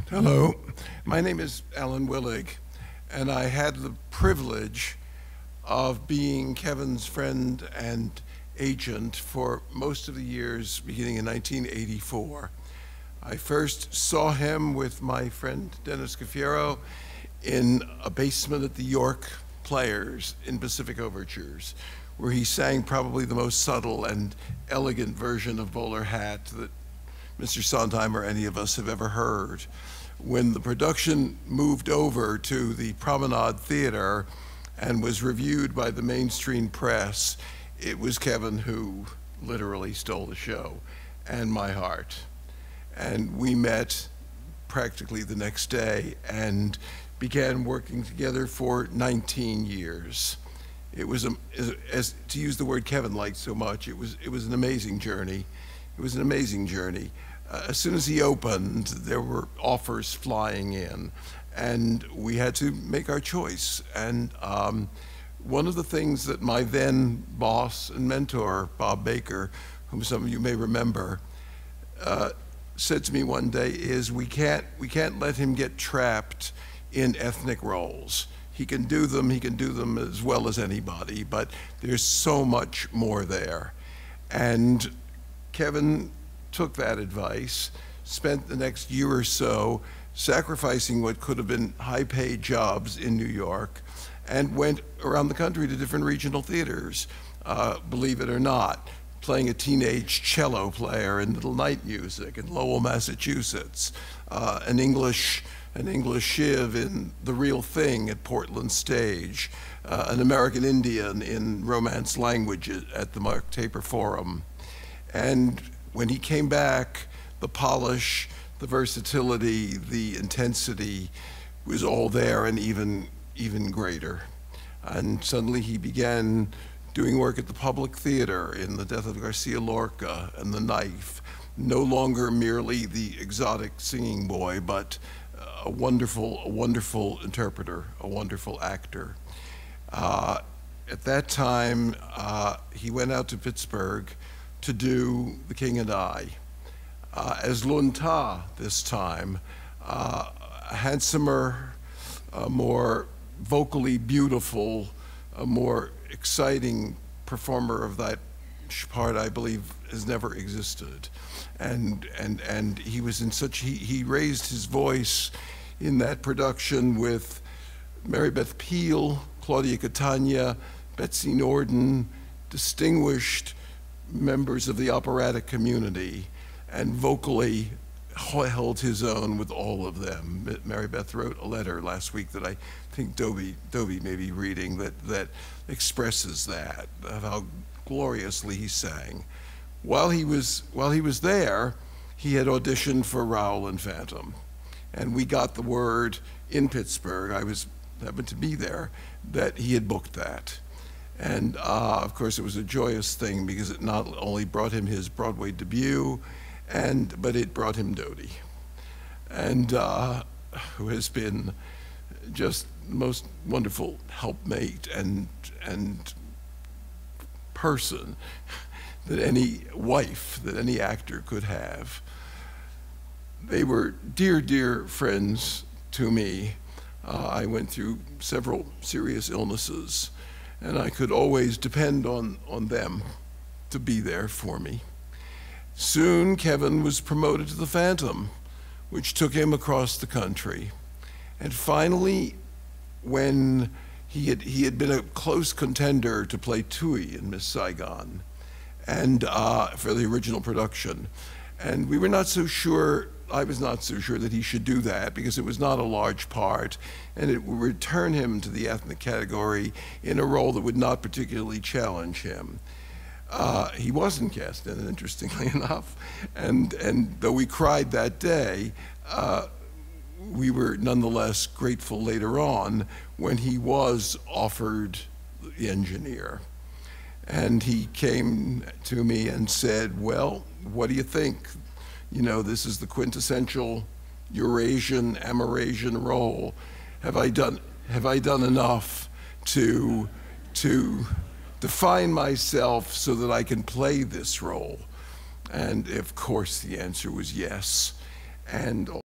Hello, my name is Alan Willig, and I had the privilege of being Kevin's friend and agent for most of the years beginning in 1984. I first saw him with my friend Dennis Cafiero in a basement at the York Players in Pacific Overtures, where he sang probably the most subtle and elegant version of Bowler Hat that Mr. Sondheim or any of us have ever heard. When the production moved over to the Promenade Theater and was reviewed by the mainstream press, it was Kevin who literally stole the show and my heart. And we met practically the next day and began working together for 19 years. It was, as to use the word Kevin liked so much, it was an amazing journey. It was an amazing journey. As soon as he opened, there were offers flying in, and we had to make our choice. And one of the things that my then boss and mentor, Bob Baker, whom some of you may remember, said to me one day is, we can't let him get trapped in ethnic roles. He can do them as well as anybody, but there's so much more there. And Kevin took that advice, spent the next year or so sacrificing what could have been high-paid jobs in New York, and went around the country to different regional theaters, believe it or not, playing a teenage cello player in Little Night Music in Lowell, Massachusetts, an English Shiv in The Real Thing at Portland Stage, an American Indian in Romance Language at the Mark Taper Forum. And when he came back, the polish, the versatility, the intensity was all there and even greater. And suddenly he began doing work at the Public Theater in The Death of Garcia Lorca and The Knife, no longer merely the exotic singing boy, but a wonderful interpreter, a wonderful actor. At that time, he went out to Pittsburgh to do The King and I. As Lun Ta this time, a handsomer, a more vocally beautiful, a more exciting performer of that part, I believe, has never existed. And he was in such, he raised his voice in that production with Mary Beth Peale, Claudia Catania, Betsy Norden, distinguished members of the operatic community, and vocally held his own with all of them. Mary Beth wrote a letter last week that I think Dodie may be reading that expresses that, of how gloriously he sang. While he was there, he had auditioned for Raoul and Phantom, and we got the word in Pittsburgh, happened to be there, that he had booked that. And of course, it was a joyous thing because it not only brought him his Broadway debut, but it brought him Dodie, and who has been just the most wonderful helpmate and person that any wife, that any actor could have. They were dear, dear friends to me. I went through several serious illnesses, and I could always depend on them to be there for me. Soon, Kevin was promoted to the Phantom, which took him across the country. And finally, when he had been a close contender to play Tui in Miss Saigon, and for the original production, and we were not so sure. I was not so sure that he should do that because it was not a large part, and it would return him to the ethnic category in a role that would not particularly challenge him. He wasn't cast in it, interestingly enough, and though we cried that day, we were nonetheless grateful later on when he was offered The Engineer. And he came to me and said, well, what do you think? You know, this is the quintessential Eurasian, Amerasian role. Have I done enough to define myself so that I can play this role? And of course the answer was yes. And